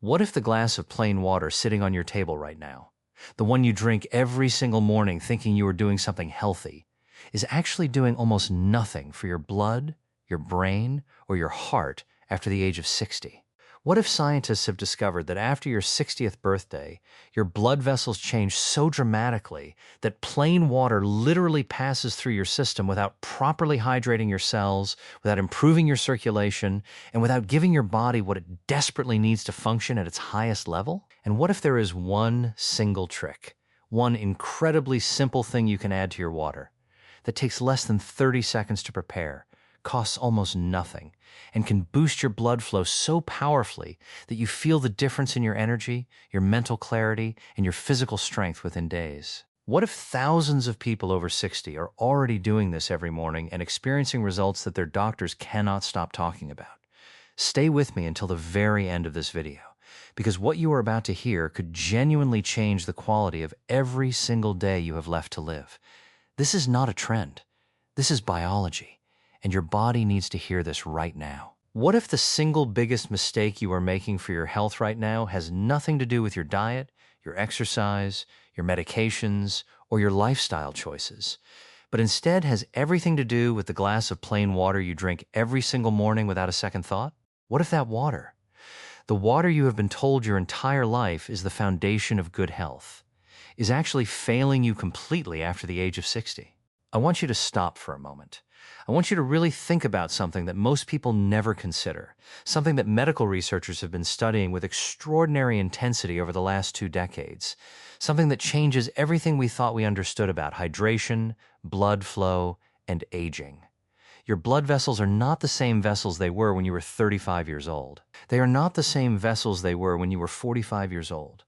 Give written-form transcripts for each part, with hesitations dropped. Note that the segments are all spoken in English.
What if the glass of plain water sitting on your table right now, the one you drink every single morning thinking you are doing something healthy, is actually doing almost nothing for your blood, your brain, or your heart after the age of 60? What if scientists have discovered that after your 60th birthday, your blood vessels change so dramatically that plain water literally passes through your system without properly hydrating your cells, without improving your circulation, and without giving your body what it desperately needs to function at its highest level? And what if there is one single trick, one incredibly simple thing you can add to your water that takes less than 30 seconds to prepare, costs almost nothing, and can boost your blood flow so powerfully that you feel the difference in your energy, your mental clarity, and your physical strength within days? What if thousands of people over 60 are already doing this every morning and experiencing results that their doctors cannot stop talking about? Stay with me until the very end of this video, because what you are about to hear could genuinely change the quality of every single day you have left to live. This is not a trend. This is biology. And your body needs to hear this right now. What if the single biggest mistake you are making for your health right now has nothing to do with your diet, your exercise, your medications, or your lifestyle choices, but instead has everything to do with the glass of plain water you drink every single morning without a second thought? What if that water, the water you have been told your entire life is the foundation of good health, is actually failing you completely after the age of 60? I want you to stop for a moment. I want you to really think about something that most people never consider, something that medical researchers have been studying with extraordinary intensity over the last 2 decades, something that changes everything we thought we understood about hydration, blood flow, and aging. Your blood vessels are not the same vessels they were when you were 35 years old. They are not the same vessels they were when you were 45 years old.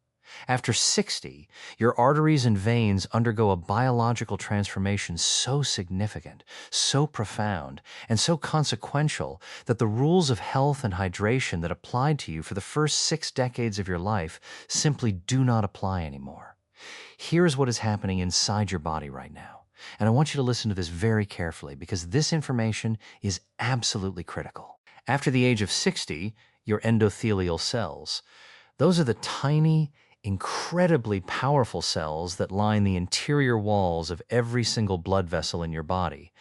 After 60, your arteries and veins undergo a biological transformation so significant, so profound, and so consequential that the rules of health and hydration that applied to you for the first 6 decades of your life simply do not apply anymore. Here's what is happening inside your body right now. And I want you to listen to this very carefully because this information is absolutely critical. After the age of 60, your endothelial cells, those are the tiny, incredibly powerful cells that line the interior walls of every single blood vessel in your body,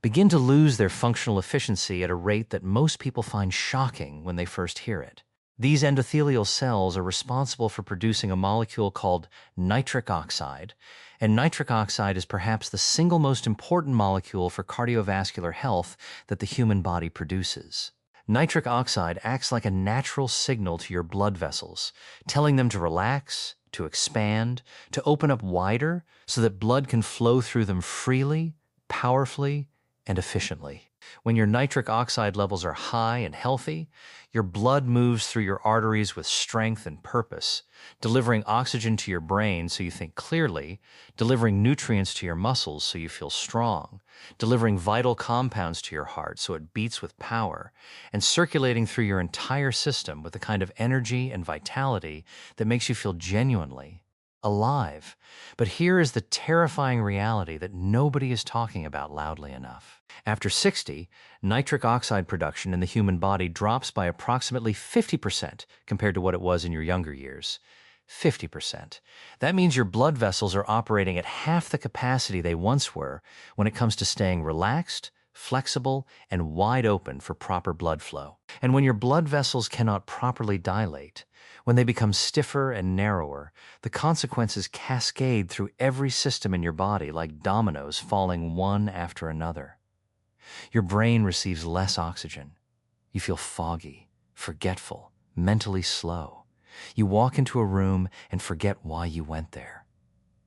begin to lose their functional efficiency at a rate that most people find shocking when they first hear it. These endothelial cells are responsible for producing a molecule called nitric oxide, and nitric oxide is perhaps the single most important molecule for cardiovascular health that the human body produces. Nitric oxide acts like a natural signal to your blood vessels, telling them to relax, to expand, to open up wider so that blood can flow through them freely, powerfully, and efficiently. When your nitric oxide levels are high and healthy, your blood moves through your arteries with strength and purpose, delivering oxygen to your brain so you think clearly, delivering nutrients to your muscles so you feel strong, delivering vital compounds to your heart so it beats with power, and circulating through your entire system with the kind of energy and vitality that makes you feel genuinely alive. But here is the terrifying reality that nobody is talking about loudly enough. After 60, nitric oxide production in the human body drops by approximately 50% compared to what it was in your younger years. 50%. That means your blood vessels are operating at half the capacity they once were when it comes to staying relaxed, flexible, and wide open for proper blood flow. And when your blood vessels cannot properly dilate, when they become stiffer and narrower, the consequences cascade through every system in your body like dominoes falling one after another. Your brain receives less oxygen. You feel foggy, forgetful, mentally slow. You walk into a room and forget why you went there.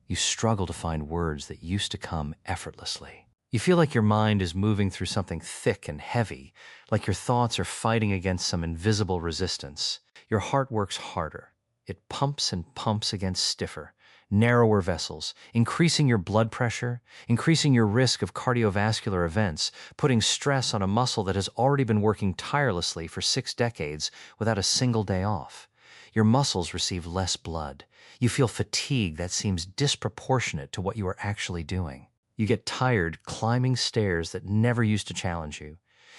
You struggle to find words that used to come effortlessly. You feel like your mind is moving through something thick and heavy, like your thoughts are fighting against some invisible resistance. Your heart works harder. It pumps and pumps against stiffer, narrower vessels, increasing your blood pressure, increasing your risk of cardiovascular events, putting stress on a muscle that has already been working tirelessly for 6 decades without a single day off. Your muscles receive less blood. You feel fatigue that seems disproportionate to what you are actually doing. You get tired climbing stairs that never used to challenge you.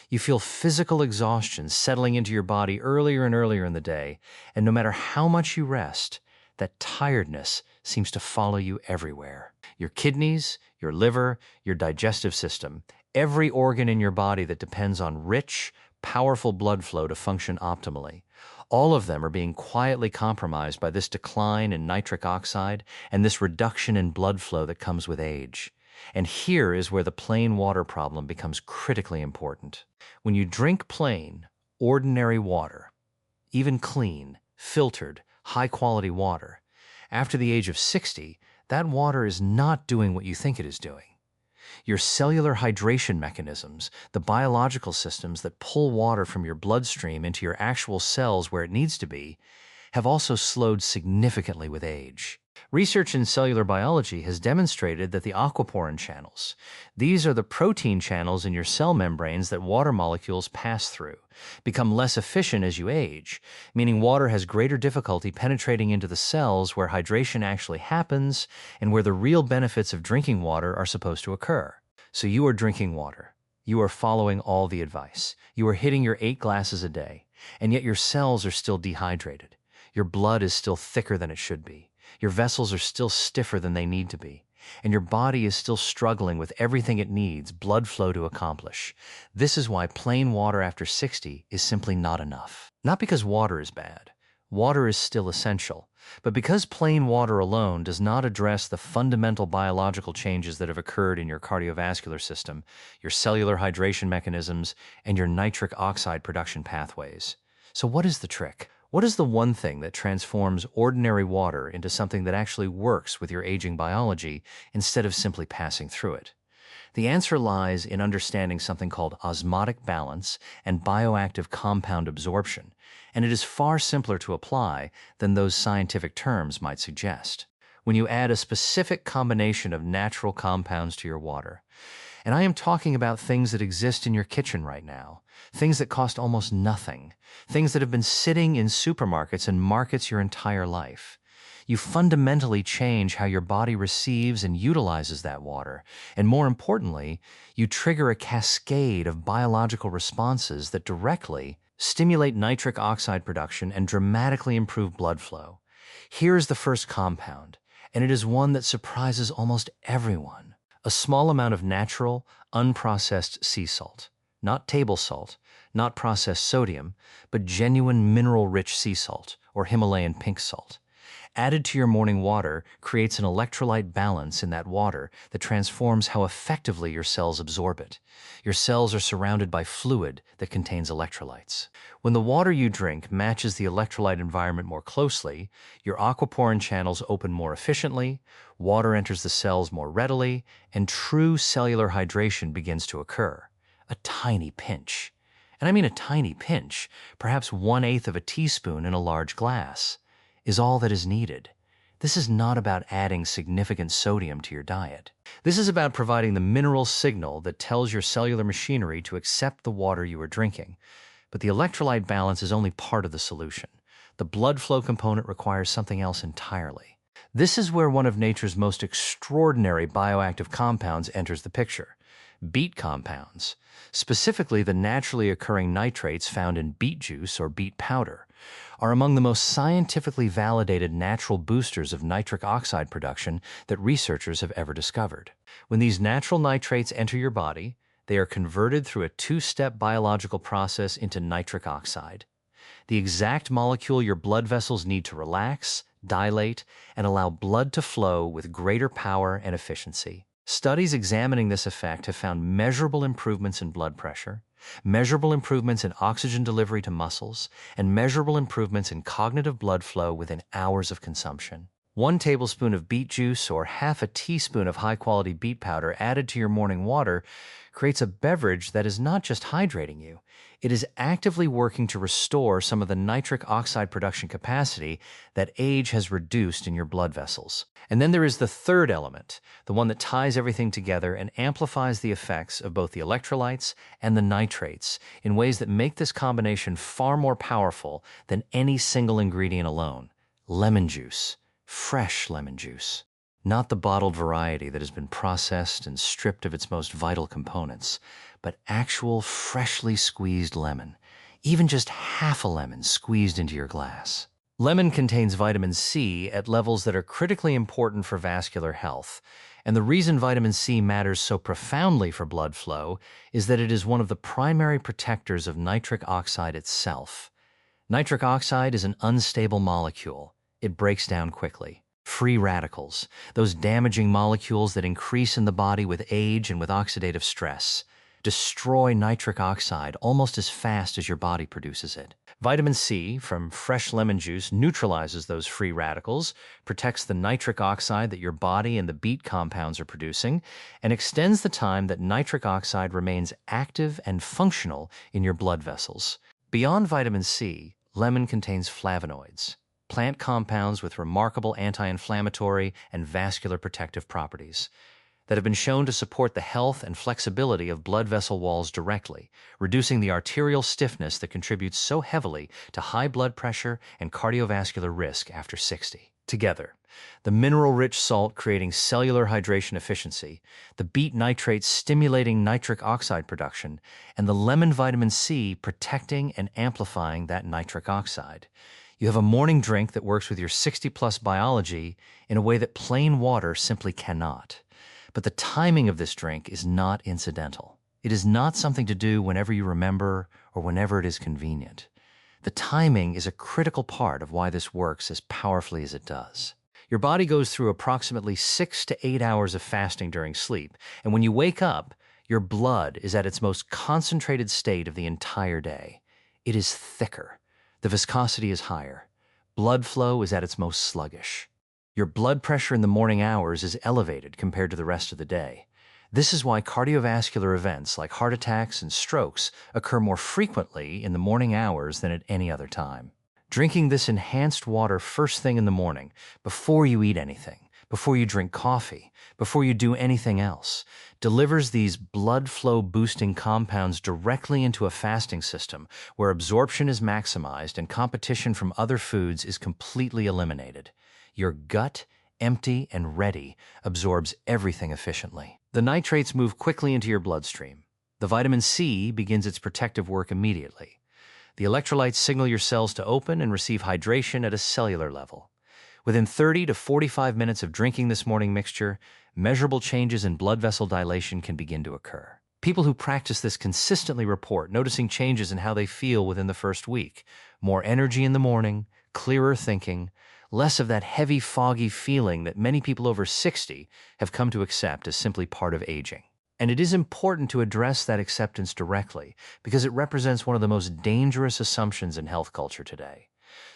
You feel physical exhaustion settling into your body earlier and earlier in the day, and no matter how much you rest, that tiredness seems to follow you everywhere. Your kidneys, your liver, your digestive system, every organ in your body that depends on rich, powerful blood flow to function optimally. All of them are being quietly compromised by this decline in nitric oxide and this reduction in blood flow that comes with age. And here is where the plain water problem becomes critically important. When you drink plain, ordinary water, even clean, filtered, high-quality water, after the age of 60, that water is not doing what you think it is doing. Your cellular hydration mechanisms, the biological systems that pull water from your bloodstream into your actual cells where it needs to be, have also slowed significantly with age. Research in cellular biology has demonstrated that the aquaporin channels, these are the protein channels in your cell membranes that water molecules pass through, become less efficient as you age, meaning water has greater difficulty penetrating into the cells where hydration actually happens and where the real benefits of drinking water are supposed to occur. So you are drinking water. You are following all the advice. You are hitting your 8 glasses a day, and yet your cells are still dehydrated. Your blood is still thicker than it should be. Your vessels are still stiffer than they need to be, and your body is still struggling with everything it needs blood flow to accomplish. This is why plain water after 60 is simply not enough. Not because water is bad. Water is still essential, but because plain water alone does not address the fundamental biological changes that have occurred in your cardiovascular system, your cellular hydration mechanisms, and your nitric oxide production pathways. So what is the trick? What is the one thing that transforms ordinary water into something that actually works with your aging biology instead of simply passing through it? The answer lies in understanding something called osmotic balance and bioactive compound absorption, and it is far simpler to apply than those scientific terms might suggest. When you add a specific combination of natural compounds to your water, and I am talking about things that exist in your kitchen right now, things that cost almost nothing, things that have been sitting in supermarkets and markets your entire life. You fundamentally change how your body receives and utilizes that water, and more importantly, you trigger a cascade of biological responses that directly stimulate nitric oxide production and dramatically improve blood flow. Here is the first compound, and it is one that surprises almost everyone. A small amount of natural, unprocessed sea salt. Not table salt, not processed sodium, but genuine mineral-rich sea salt, or Himalayan pink salt. Added to your morning water creates an electrolyte balance in that water that transforms how effectively your cells absorb it. Your cells are surrounded by fluid that contains electrolytes. When the water you drink matches the electrolyte environment more closely, your aquaporin channels open more efficiently, water enters the cells more readily, and true cellular hydration begins to occur. A tiny pinch. And I mean a tiny pinch, perhaps 1/8 of a teaspoon in a large glass, is all that is needed. This is not about adding significant sodium to your diet. This is about providing the mineral signal that tells your cellular machinery to accept the water you are drinking. But the electrolyte balance is only part of the solution. The blood flow component requires something else entirely. This is where one of nature's most extraordinary bioactive compounds enters the picture. Beet compounds, specifically the naturally occurring nitrates found in beet juice or beet powder, are among the most scientifically validated natural boosters of nitric oxide production that researchers have ever discovered. When these natural nitrates enter your body, they are converted through a 2-step biological process into nitric oxide, the exact molecule your blood vessels need to relax, dilate, and allow blood to flow with greater power and efficiency. Studies examining this effect have found measurable improvements in blood pressure, measurable improvements in oxygen delivery to muscles, and measurable improvements in cognitive blood flow within hours of consumption. 1 tablespoon of beet juice or half a teaspoon of high-quality beet powder added to your morning water creates a beverage that is not just hydrating you, it is actively working to restore some of the nitric oxide production capacity that age has reduced in your blood vessels. And then there is the third element, the one that ties everything together and amplifies the effects of both the electrolytes and the nitrates in ways that make this combination far more powerful than any single ingredient alone. Lemon juice. Fresh lemon juice. Not the bottled variety that has been processed and stripped of its most vital components, but actual freshly squeezed lemon, even just half a lemon squeezed into your glass. Lemon contains vitamin C at levels that are critically important for vascular health, and the reason vitamin C matters so profoundly for blood flow is that it is one of the primary protectors of nitric oxide itself. Nitric oxide is an unstable molecule. It breaks down quickly. Free radicals, those damaging molecules that increase in the body with age and with oxidative stress, destroy nitric oxide almost as fast as your body produces it. Vitamin C from fresh lemon juice neutralizes those free radicals, protects the nitric oxide that your body and the beet compounds are producing, and extends the time that nitric oxide remains active and functional in your blood vessels. Beyond vitamin C, lemon contains flavonoids, plant compounds with remarkable anti-inflammatory and vascular protective properties that have been shown to support the health and flexibility of blood vessel walls directly, reducing the arterial stiffness that contributes so heavily to high blood pressure and cardiovascular risk after 60. Together, the mineral-rich salt creating cellular hydration efficiency, the beet nitrate stimulating nitric oxide production, and the lemon vitamin C protecting and amplifying that nitric oxide. You have a morning drink that works with your 60-plus biology in a way that plain water simply cannot. But the timing of this drink is not incidental. It is not something to do whenever you remember or whenever it is convenient. The timing is a critical part of why this works as powerfully as it does. Your body goes through approximately 6 to 8 hours of fasting during sleep, and when you wake up, your blood is at its most concentrated state of the entire day. It is thicker. The viscosity is higher. Blood flow is at its most sluggish. Your blood pressure in the morning hours is elevated compared to the rest of the day. This is why cardiovascular events like heart attacks and strokes occur more frequently in the morning hours than at any other time. Drinking this enhanced water first thing in the morning, before you eat anything, before you drink coffee, before you do anything else, delivers these blood flow boosting compounds directly into a fasting system where absorption is maximized and competition from other foods is completely eliminated. Your gut, empty and ready, absorbs everything efficiently. The nitrates move quickly into your bloodstream. The vitamin C begins its protective work immediately. The electrolytes signal your cells to open and receive hydration at a cellular level. Within 30 to 45 minutes of drinking this morning mixture, measurable changes in blood vessel dilation can begin to occur. People who practice this consistently report noticing changes in how they feel within the first week. More energy in the morning, clearer thinking, less of that heavy, foggy feeling that many people over 60 have come to accept as simply part of aging. And it is important to address that acceptance directly because it represents one of the most dangerous assumptions in health culture today.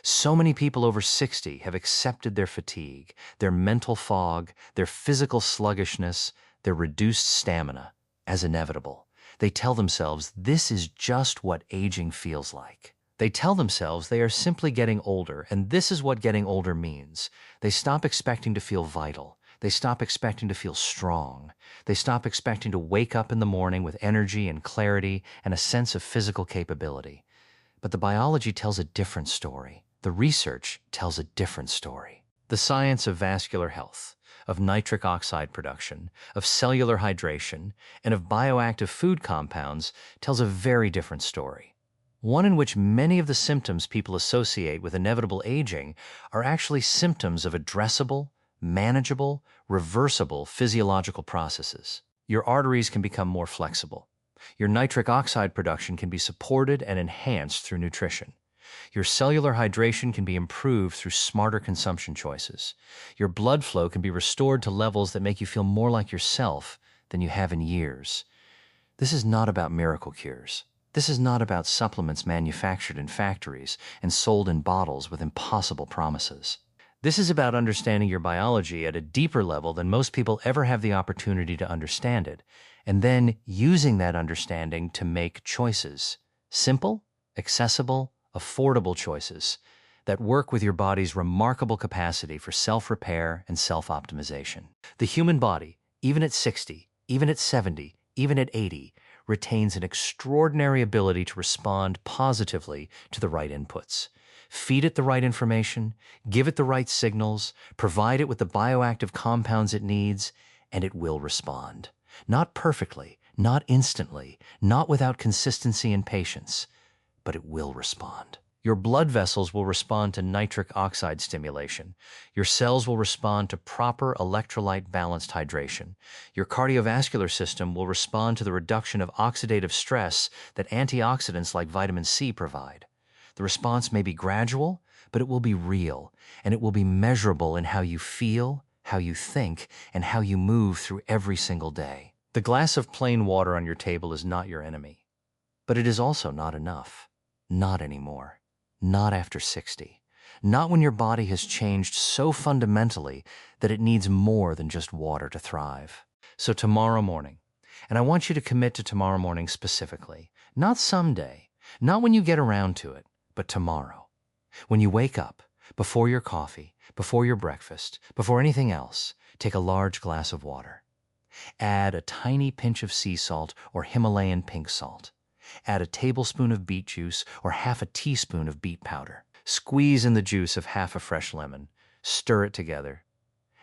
So many people over 60 have accepted their fatigue, their mental fog, their physical sluggishness, their reduced stamina as inevitable. They tell themselves this is just what aging feels like. They tell themselves they are simply getting older, and this is what getting older means. They stop expecting to feel vital. They stop expecting to feel strong. They stop expecting to wake up in the morning with energy and clarity and a sense of physical capability. But the biology tells a different story. The research tells a different story. The science of vascular health, of nitric oxide production, of cellular hydration, and of bioactive food compounds tells a very different story. One in which many of the symptoms people associate with inevitable aging are actually symptoms of addressable, manageable, reversible physiological processes. Your arteries can become more flexible. Your nitric oxide production can be supported and enhanced through nutrition. Your cellular hydration can be improved through smarter consumption choices. Your blood flow can be restored to levels that make you feel more like yourself than you have in years. This is not about miracle cures. This is not about supplements manufactured in factories and sold in bottles with impossible promises. This is about understanding your biology at a deeper level than most people ever have the opportunity to understand it, and then using that understanding to make choices. Simple, accessible, affordable choices that work with your body's remarkable capacity for self-repair and self-optimization. The human body, even at 60, even at 70, even at 80, retains an extraordinary ability to respond positively to the right inputs. Feed it the right information, give it the right signals, provide it with the bioactive compounds it needs, and it will respond. Not perfectly, not instantly, not without consistency and patience, but it will respond. Your blood vessels will respond to nitric oxide stimulation. Your cells will respond to proper electrolyte-balanced hydration. Your cardiovascular system will respond to the reduction of oxidative stress that antioxidants like vitamin C provide. The response may be gradual, but it will be real, and it will be measurable in how you feel, how you think, and how you move through every single day. The glass of plain water on your table is not your enemy, but it is also not enough. Not anymore. Not after 60. Not when your body has changed so fundamentally that it needs more than just water to thrive. So tomorrow morning, and I want you to commit to tomorrow morning specifically, not someday, not when you get around to it, but tomorrow. When you wake up, before your coffee, before your breakfast, before anything else, take a large glass of water. Add a tiny pinch of sea salt or Himalayan pink salt. Add a tablespoon of beet juice or half a teaspoon of beet powder. Squeeze in the juice of half a fresh lemon. Stir it together.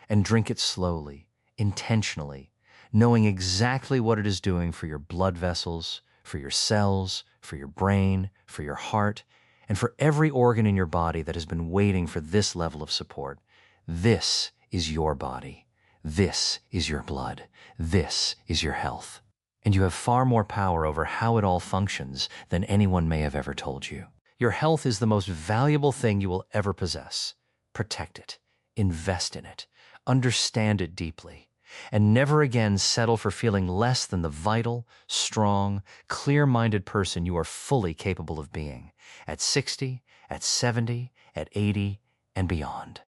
And drink it slowly, intentionally, knowing exactly what it is doing for your blood vessels, for your cells, for your brain, for your heart, and for every organ in your body that has been waiting for this level of support. This is your body. This is your blood. This is your health. And you have far more power over how it all functions than anyone may have ever told you. Your health is the most valuable thing you will ever possess. Protect it, invest in it, understand it deeply, and never again settle for feeling less than the vital, strong, clear-minded person you are fully capable of being at 60, at 70, at 80, and beyond.